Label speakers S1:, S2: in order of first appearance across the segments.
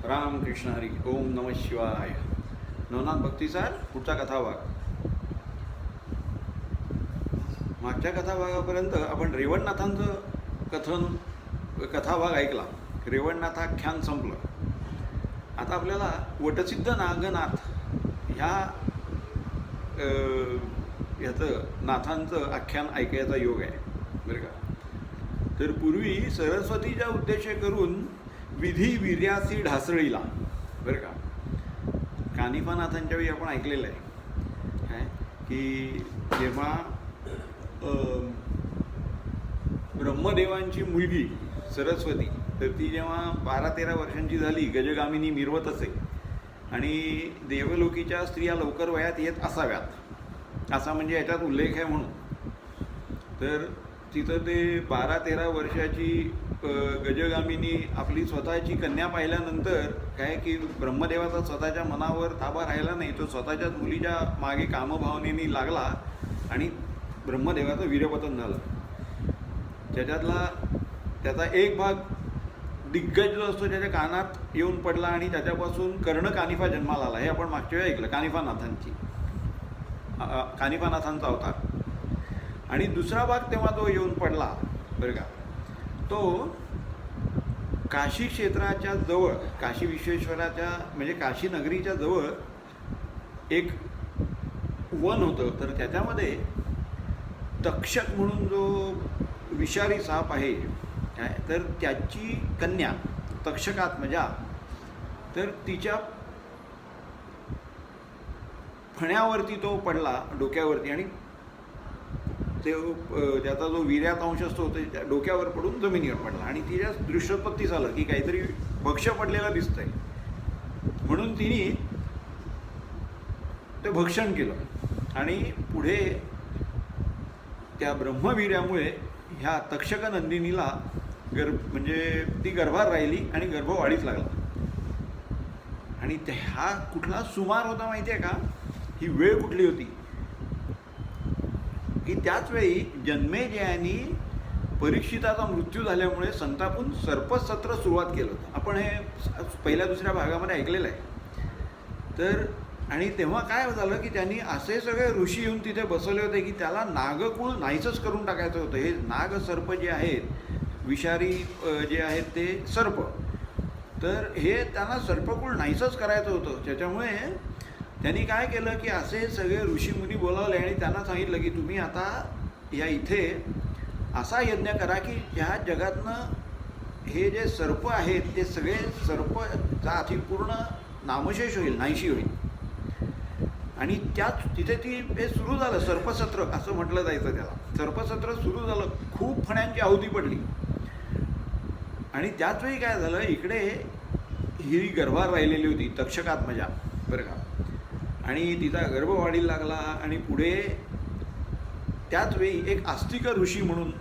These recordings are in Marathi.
S1: रामकृष्ण हरी. ओम नमः शिवाय. नवनाथ भक्तीसार पुढचा कथाभाग. मागच्या कथाभागापर्यंत आपण रेवणनाथांचं कथाभाग ऐकला. रेवणनाथाख्यान संपलं. आता आपल्याला वटसिद्ध नागनाथ ह्याचं नाथांचं आख्यान ऐकायचा योग आहे बरं का. तर पूर्वी सरस्वतीचा उद्देश करून विधी वीर्यासी ढासळीला बरं का. कानिफानाथांच्या वेळी आपण ऐकलेलं आहे काय की जेव्हा ब्रह्मदेवांची मुलगी सरस्वती तर ती जेव्हा 12-13 वर्षांची झाली गजगामिनी मिरवत असे आणि देवलोकीच्या स्त्रिया लवकर वयात येत असाव्यात असा म्हणजे याच्यात उल्लेख आहे म्हणून. तर तिथं ते 12-13 वर्षाची गजगामिनी आपली स्वतःची कन्या पाहिल्यानंतर काय की ब्रह्मदेवाचा स्वतःच्या मनावर ताबा राहिला नाही. तो स्वतःच्याच मुलीच्या मागे कामभावनेने लागला आणि ब्रह्मदेवाचं वीर्यपतन झालं. त्याचा एक भाग दिग्गज जो असतो त्याच्या कानात येऊन पडला आणि त्याच्यापासून कर्ण कानिफा जन्माला आला. हे आपण मागच्या वेळी ऐकलं. कानिफानाथांचा अवतार. आणि दुसरा भाग तेव्हा तो येऊन पडला बरं का. तो काशी क्षेत्राच्या जवळ काशी विश्वेश्वराच्या म्हणजे काशी नगरीच्या जवळ एक वन होतं. तर त्याच्यामध्ये तक्षक म्हणून जो विषारी साप आहे काय तर त्याची कन्या तक्षकात्मजा तर तिच्या फण्यावरती तो पडला डोक्यावरती आणि त्याचा जो वीर्यात अंश असतो ते त्या डोक्यावर पडून जमिनीवर पडला आणि तिच्या दृश्योत्पत्ती झालं की काहीतरी भक्ष्य पडलेलं दिसतंय म्हणून तिने ते भक्षण केलं आणि पुढे त्या ब्रह्मवीर्यामुळे ह्या तक्षक नंदिनीला म्हणजे ती गर्भात राहिली आणि गर्भ वाढीस लागला. आणि हा कुठला सुमार होता माहिती आहे का. ही वेळ कुठली होती की त्याच वेळी जन्मेजयानी परीक्षिताचा मृत्यू झाल्यामुळे संतापून सर्पसत्र सुरुवात केलं होतं. आपण हे पहिल्या दुसऱ्या भागामध्ये ऐकलेलं आहे. तर आणि तेव्हा काय झालं की त्यांनी असे सगळे ऋषी येऊन तिथे बसवले होते की त्याला नागकुळ नाहीसंच करून टाकायचं होतं. हे नाग सर्प जे आहेत विषारी जे आहेत ते सर्प तर हे त्यांना सर्पकुळ नाहीसंच करायचं होतं. त्याच्यामुळे त्यांनी काय केलं की असे सगळे ऋषीमुनी बोलावले आणि त्यांना सांगितलं की तुम्ही आता या इथे असा यज्ञ करा की ह्या जगातनं हे जे सर्प आहेत ते सगळे सर्पचा अति पूर्ण नामशेष होईल नाहीशी होईल. आणि त्याच तिथे हे सुरू झालं सर्पसत्र असं म्हटलं जायचं त्याला. सर्पसत्र सुरू झालं. खूप फण्यांची आहुती पडली आणि त्याच वेळी काय झालं इकडे ही गर्भात राहिलेली होती तक्षकात्मजा बरं का. आणि तिचा गर्भ वाढीला लागला आणि पुढे त्याच वेळी एक आस्तिक ऋषी म्हणून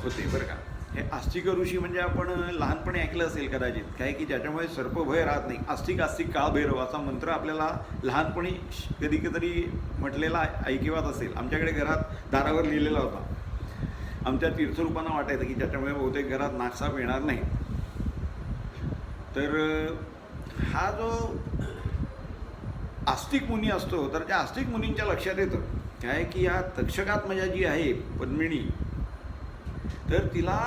S1: होते बरं का. हे आस्तिक ऋषी म्हणजे आपण लहानपणी ऐकलं असेल कदाचित काय की ज्याच्यामुळे सर्पभय राहत नाही. आस्तिक आस्तिक काळ भैरव असा मंत्र आपल्याला लहानपणी कधी म्हटलेला ऐकिवात असेल. आमच्याकडे घरात दारावर लिहिलेला होता. आमच्या तीर्थरूपांना वाटायचं की त्याच्यामुळे बहुतेक घरात नागसाप येणार नाही. तर हा जो आस्तिक मुनी असतो तर त्या आस्तिक मुनींच्या लक्षात येतं काय की या तक्षकात्मजा जी आहे पद्मिणी तर तिला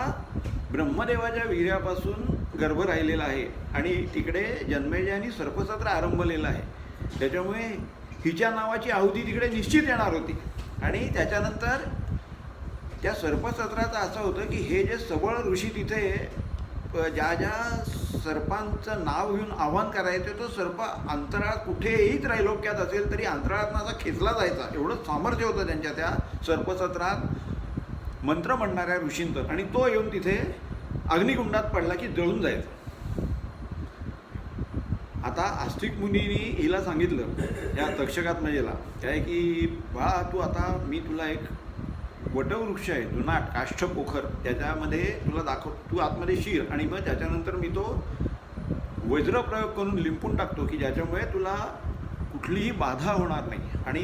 S1: ब्रह्मदेवाच्या वीर्यापासून गर्भ राहिलेला आहे आणि तिकडे जन्मेजयाने सर्पसत्र आरंभलेलं आहे. त्याच्यामुळे हिच्या नावाची आहुती तिकडे निश्चित येणार होती. आणि त्याच्यानंतर त्या सर्पसत्राचं असं होतं की हे जे सबळ ऋषी तिथे ज्या सर्पांचं नाव घेऊन आव्हान करायचं तो सर्प अंतराळात कुठेही त्रैलोक्यात असेल तरी अंतराळात असा खेचला जायचा एवढं सामर्थ्य होतं त्यांच्या त्या सर्पसत्रात मंत्र म्हणणाऱ्या ऋषींचं. आणि तो येऊन तिथे अग्निकुंडात पडला की जळून जायचं. आता आस्तिक मुनींनी हिला सांगितलं या तक्षकात्मजेला काय की बा तू आता मी तुला एक वटवृक्ष आहे जुना काष्ठ पोखर त्याच्यामध्ये तुला दाखव तू आतमध्ये शिर आणि मग त्याच्यानंतर मी तो वज्र प्रयोग करून लिंपून टाकतो की ज्याच्यामुळे तुला कुठलीही बाधा होणार नाही आणि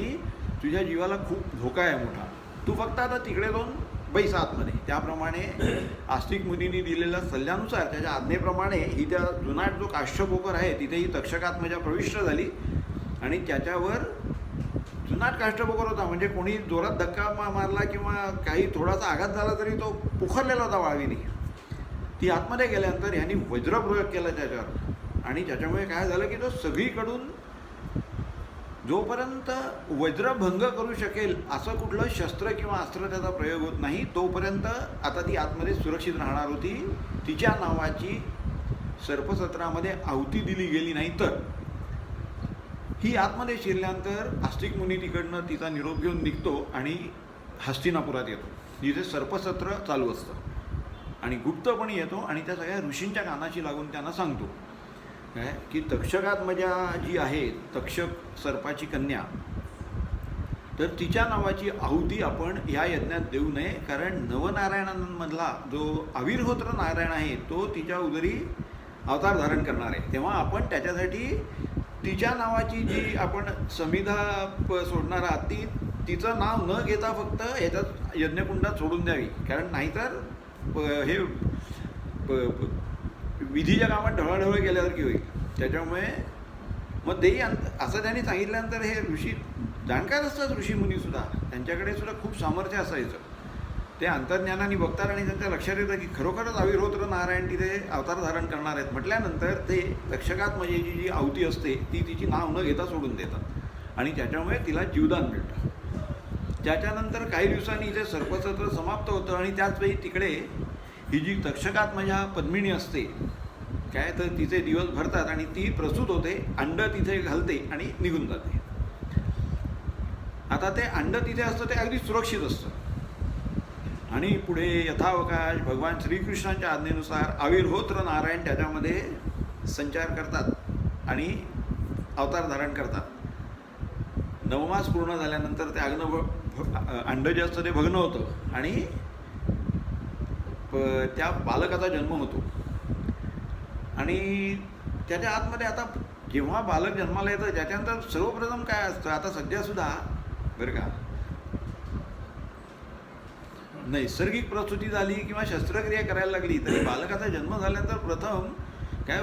S1: तुझ्या जीवाला खूप धोका आहे मोठा. तू फक्त आता तिकडे जाऊन बैस आतमध्ये. त्याप्रमाणे आस्तिक मुनींनी दिलेल्या सल्ल्यानुसार त्याच्या आज्ञेप्रमाणे ही त्या जुनाट जो काष्ठपोकर आहे तिथे ही तक्षकात्मजा प्रविष्ट झाली आणि त्याच्यावर जुनाट काष्ठपोकर होता, म्हणजे कोणी जोरात धक्का मारला किंवा काही थोडासा आघात झाला तरी तो पोखरलेला होता वाळवीने. ती आतमध्ये गेल्यानंतर ह्यांनी वज्रप्रयोग केला त्याच्यावर आणि त्याच्यामुळे काय झालं की तो सगळीकडून जोपर्यंत वज्रभंग करू शकेल असं कुठलं शस्त्र किंवा अस्त्र त्याचा प्रयोग होत नाही तोपर्यंत आता ती आतमध्ये सुरक्षित राहणार होती. तिच्या नावाची सर्पसत्रामध्ये आहुती दिली गेली नाही. तर ही आतमध्ये शिरल्यानंतर आस्तिक मुनी तिकडनं तिचा निरोप घेऊन निघतो आणि हस्तिनापुरात येतो, जिथे सर्पसत्र चालू असतं आणि गुप्तपणे येतो आणि त्या सगळ्या ऋषींच्या कानाशी लागून त्यांना सांगतो काय की तक्षकात्मजा जी आहे, तक्षक सर्पाची कन्या, तर तिच्या नावाची आहुती आपण या यज्ञात देऊ नये, कारण नवनारायणांमधला जो आविर्होत्र नारायण आहे तो तिच्या उदरी अवतार धारण करणार आहे. तेव्हा आपण त्याच्यासाठी तिच्या नावाची जी आपण समिधा सोडणार आहात ती तिचं नाव न घेता फक्त ह्याच्यात यज्ञकुंडात सोडून द्यावी, कारण नाहीतर हे विधीच्या कामात ढवळाढवळ केल्यासारखी होईल. त्याच्यामुळे मग तेही असं त्यांनी सांगितल्यानंतर हे ऋषी जाणकार असतात, ऋषीमुनीसुद्धा त्यांच्याकडे सुद्धा खूप सामर्थ्य असायचं. ते अंतर्ज्ञानाने बघतात आणि त्यांच्या लक्षात येतं की खरोखरच आविर्होत्र नारायण तिथे अवतार धारण करणार आहेत. म्हटल्यानंतर ते तक्षकात्मजेची जी आहुती असते ती तिची नाव न घेता सोडून देतात आणि त्याच्यामुळे तिला जीवदान मिळतं. त्याच्यानंतर काही दिवसांनी इथे सर्पसत्र समाप्त होतं आणि त्याचवेळी तिकडे ही जी तक्षकात्मजा पद्मिनी असते काय, तर तिचे दिवस भरतात आणि ती प्रसूत होते, अंड तिथे घालते आणि निघून जाते. आता ते अंड तिथे असतं ते अगदी सुरक्षित असतं आणि पुढे यथावकाश भगवान श्रीकृष्णांच्या आज्ञेनुसार आविर्होत्र नारायण त्याच्यामध्ये संचार करतात आणि अवतार धारण करतात. 9 मास पूर्ण झाल्यानंतर ते अंड जे असतं ते भग्न होतं आणि त्या बालकाचा जन्म होतो आणि त्याच्या आतमध्ये आता जेव्हा बालक जन्माला येतं त्याच्यानंतर सर्वप्रथम काय असतं, आता सध्यासुद्धा बरं का नैसर्गिक प्रसूती झाली किंवा शस्त्रक्रिया करायला लागली तरी बालकाचा जन्म झाल्यानंतर प्रथम काय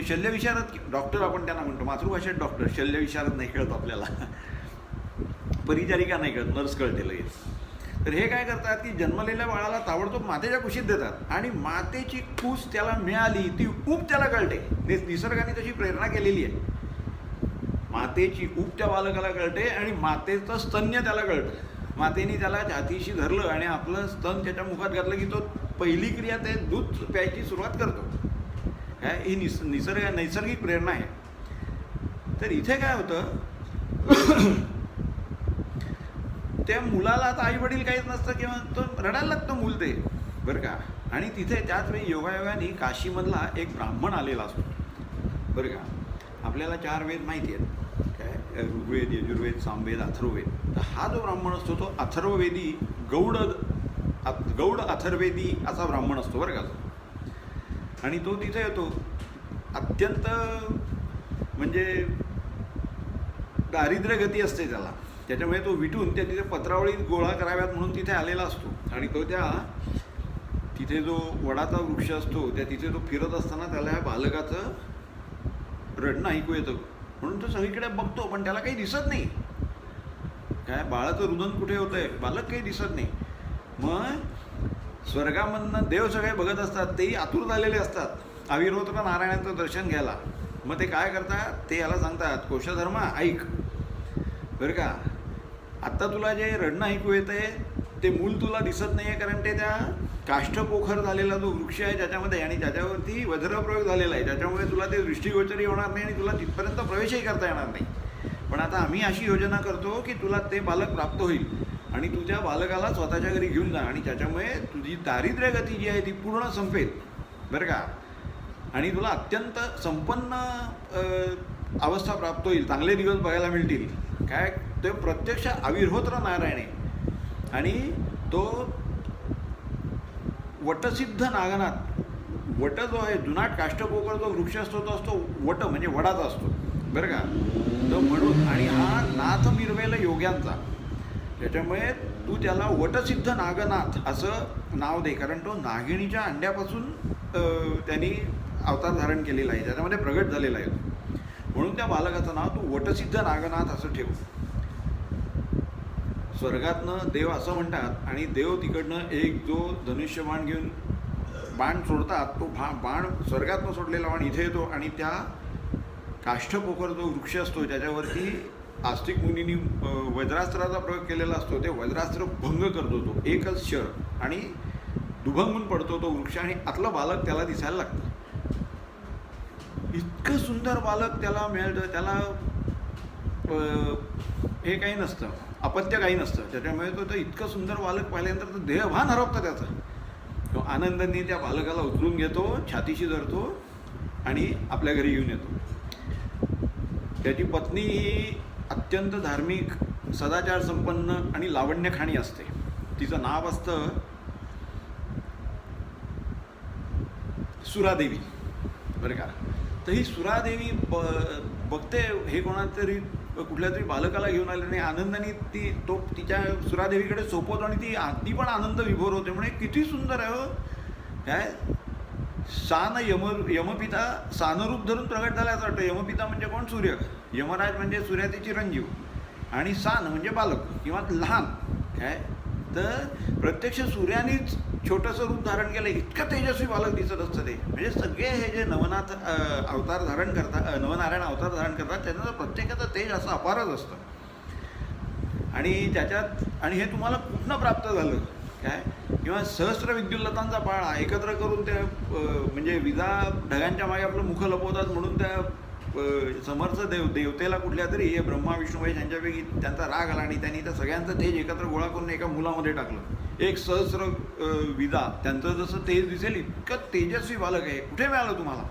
S1: शल्यविशारद डॉक्टर आपण त्यांना म्हणतो, मातृभाषेत डॉक्टर, शल्यविशारद नाही कळत आपल्याला, परिचारिका नाही कळत, नर्स कळते लगेच. तर हे काय करतात की जन्मलेल्या बाळाला ताबडतोब मातेच्या कुशीत देतात आणि मातेची कूस त्याला मिळाली ती ऊब त्याला कळते. निसर्गाने तशी प्रेरणा केलेली आहे. मातेची ऊब त्या बालकाला कळते आणि मातेचं स्तन्य त्याला कळतं. मातेने त्याला छातीशी धरलं आणि आपलं स्तन त्याच्या मुखात घातलं की तो पहिली क्रिया ते दूध प्यायची सुरुवात करतो. काय ही नैसर्गिक प्रेरणा आहे. तर इथे काय होतं त्या मुलाला आता आई वडील काहीच नसतं किंवा तो रडायला लागतं मूल ते बरं का. आणि तिथे त्याच वेळी योगायोगाने काशीमधला एक ब्राह्मण आलेला असतो बरं का. आपल्याला 4 वेद माहिती आहेत काय, ऋग्वेद, यजुर्वेद, सामवेद, अथर्ववेद. तर हा जो ब्राह्मण असतो तो अथर्ववेदी गौड अथर्वेदी असा ब्राह्मण असतो बरं का. आणि तो तिथे येतो अत्यंत म्हणजे दारिद्र्य गती असते त्याला, त्याच्यामुळे तो विटून त्या तिथे पत्रावळीत गोळा कराव्यात म्हणून तिथे आलेला असतो. आणि तो तिथे जो वडाचा वृक्ष असतो त्या तिथे तो फिरत असताना त्याला या बालकाचं रडणं ऐकू येतं म्हणून तो सगळीकडे बघतो पण त्याला काही दिसत नाही. काय बाळाचं रुदन कुठे होतंय, बालक काही दिसत नाही. मग स्वर्गामधनं देव सगळे बघत असतात, तेही आतुर झालेले असतात आविर्होत्र नारायणाचं दर्शन घ्यायला. मग ते काय करतात ते याला सांगतात, कोशधर्मा ऐक बरं का, आत्ता तुला जे रडणं ऐकू येतं आहे ते मूल तुला दिसत नाही आहे, कारण ते त्या काष्ठपोखर झालेला जो वृक्ष आहे त्याच्यामध्ये आणि त्याच्यावरती वज्रप्रयोग झालेला आहे, त्याच्यामुळे तुला ते दृष्टिगोचरही होणार नाही आणि तुला तिथपर्यंत प्रवेशही करता येणार नाही. पण आता आम्ही अशी योजना करतो की तुला ते बालक प्राप्त होईल आणि तू त्या बालकाला स्वतःच्या घरी घेऊन जा आणि त्याच्यामुळे तुझी दारिद्र्य गती जी आहे ती पूर्ण संपेल बरं का. आणि तुला अत्यंत संपन्न अवस्था प्राप्त होईल, चांगले दिवस बघायला मिळतील. काय ते प्रत्यक्ष आविर्होत्र नारायण आहे आणि तो वटसिद्ध नागनाथ. वट जो आहे जुनाट काष्ठपोकर जो वृक्ष असतो तो असतो वट म्हणजे वडाचा असतो बरं का. तर म्हणून आणि हा नाथ मिरवेल योग्यांचा, त्याच्यामुळे तू त्याला वटसिद्ध नागनाथ असं नाव दे, कारण तो नागिणीच्या अंड्यापासून त्यांनी अवतार धारण केलेला आहे, त्याच्यामध्ये प्रगट झालेला आहे. म्हणून त्या बालकाचं नाव तू वटसिद्ध नागनाथ असं ठेव. स्वर्गातनं देव असं म्हणतात, आणि देव तिकडनं एक जो धनुष्यबाण घेऊन बाण सोडतात, तो बाण स्वर्गातनं सोडलेला बाण इथे येतो आणि त्या काष्ठपोखर जो वृक्ष असतो त्याच्यावरती आस्तिक मुनींनी वज्रास्त्राचा प्रयोग केलेला असतो. ते वज्रास्त्र भंग करतो तो एकच क्षण, आणि दुभंगून पडतो तो वृक्ष, आणि आतलं बालक त्याला दिसायला लागतं. इतकं सुंदर बालक त्याला मिळतं. त्याला हे काही नसतं, अपत्य काही नसतं. त्याच्यामुळे तो इतकं सुंदर बालक पाहिल्यानंतर तो देहभान हरवतं त्याचा. तो आनंदाने त्या बालकाला उचलून घेतो, छातीशी धरतो आणि आपल्या घरी घेऊन येतो. त्याची पत्नी ही अत्यंत धार्मिक, सदाचार संपन्न आणि लावण्यखाणी असते. तिचं नाव असतं सुरादेवी, बरं का. तर ही सुरादेवी बघते हे कोणाला तरी कुठल्या तरी बालकाला घेऊन आले, आणि आनंदाने तो तिच्या सुरादेवीकडे सोपवतो, आणि ती पण आनंद विभोर होते. म्हणजे किती सुंदर आहे हो काय. यमपिता सानरूप धरून प्रगट झाला असं वाटतं. यमपिता म्हणजे कोण? सूर्य. यमराज म्हणजे सूर्याचे चिरंजीव, आणि सान म्हणजे बालक किंवा लहान काय. तर प्रत्यक्ष सूर्यानेच छोटंसं रूप धारण केलं, इतकं तेजस्वी बालक दिसत असतं ते. म्हणजे सगळे हे जे नवनाथ अवतार धारण करतात, नवनारायण अवतार धारण करतात, त्यांचं प्रत्येकाचं तेज असं अपारच असतं. आणि हे तुम्हाला कुठनं प्राप्त झालं काय, किंवा सहस्र विद्युल्लतांचा पाळा एकत्र करून त्या म्हणजे विजा ढगांच्या मागे आपलं मुख लपवतात, म्हणून त्या समर्थ देवतेला कुठल्या तरी हे ब्रह्मा विष्णू महेश यांच्यापैकी त्यांचा राग आला, आणि त्यांनी त्या सगळ्यांचं तेज एकत्र गोळा करून एका मुलामध्ये टाकलं. एक सहस्र विजा, त्यांचं जसं तेज दिसेल इतकं तेजस्वी बालक आहे, कुठे मिळालं तुम्हाला.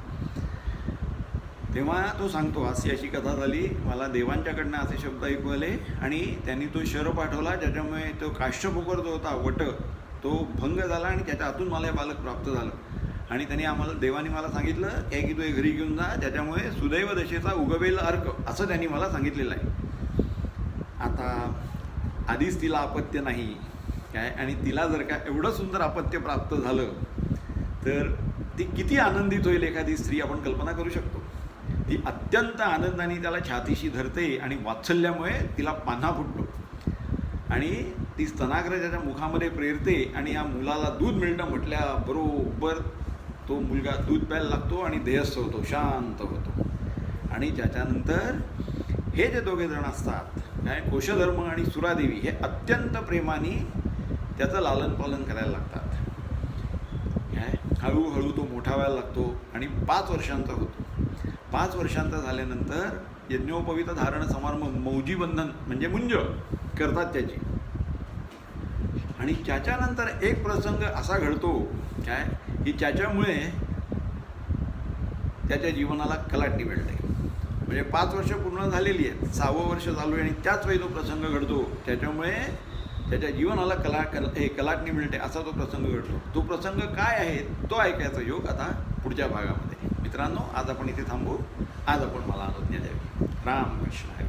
S1: तेव्हा तो सांगतो, अशी कथा झाली, मला देवांच्याकडनं असे शब्द ऐकू आले, आणि त्यांनी तो शर पाठवला, ज्याच्यामुळे तो काष्ठपोखर जो होता वट, तो भंग झाला, आणि त्याच्या हातून मला हे बालक प्राप्त झालं. आणि त्यांनी देवाने मला सांगितलं की तू हे घरी घेऊन जा, त्याच्यामुळे सुदैव दशेचा उगवेल अर्क, असं त्यांनी मला सांगितलेलं आहे. आता आधीच तिला अपत्य नाही काय, आणि तिला जर का एवढं सुंदर अपत्य प्राप्त झालं तर ती किती आनंदित होईल एखादी स्त्री, आपण कल्पना करू शकतो. ती अत्यंत आनंदाने त्याला छातीशी धरते, आणि वात्सल्यामुळे तिला पान्हा फुटतो, आणि ती स्तनाग्र त्याच्या मुखामध्ये प्रेरते, आणि या मुलाला दूध मिळणं म्हटल्याबरोबर तो मुलगा दूध प्यायला लागतो आणि देहस्थ होतो, शांत होतो. आणि त्याच्यानंतर हे जे दोघे जण असतात काय, कोशधर्म आणि सुरादेवी, हे अत्यंत प्रेमाने त्याचं लालन पालन करायला लागतात. काय हळूहळू तो मोठा व्हायला लागतो, आणि 5 वर्षांचा होतो. 5 वर्षांचा झाल्यानंतर यज्ञोपवीत धारण समारंभ, मौजी बंधन म्हणजे मुंज करतात त्याची. आणि त्याच्यानंतर एक प्रसंग असा घडतो काय, की त्याच्यामुळे त्याच्या जीवनाला कलाटणी मिळते. म्हणजे 5 वर्ष पूर्ण झालेली आहेत, 6वं वर्ष चालू आहे, आणि त्याच वेळी तो प्रसंग घडतो, त्याच्यामुळे त्याच्या जीवनाला कलाटणी मिळते, असा तो प्रसंग घडतो. तो प्रसंग काय आहे तो ऐकायचा योग आता पुढच्या भागामध्ये. मित्रांनो, आज आपण इथे थांबू. आज आपण मला आज्ञा द्यावी. राम कृष्ण.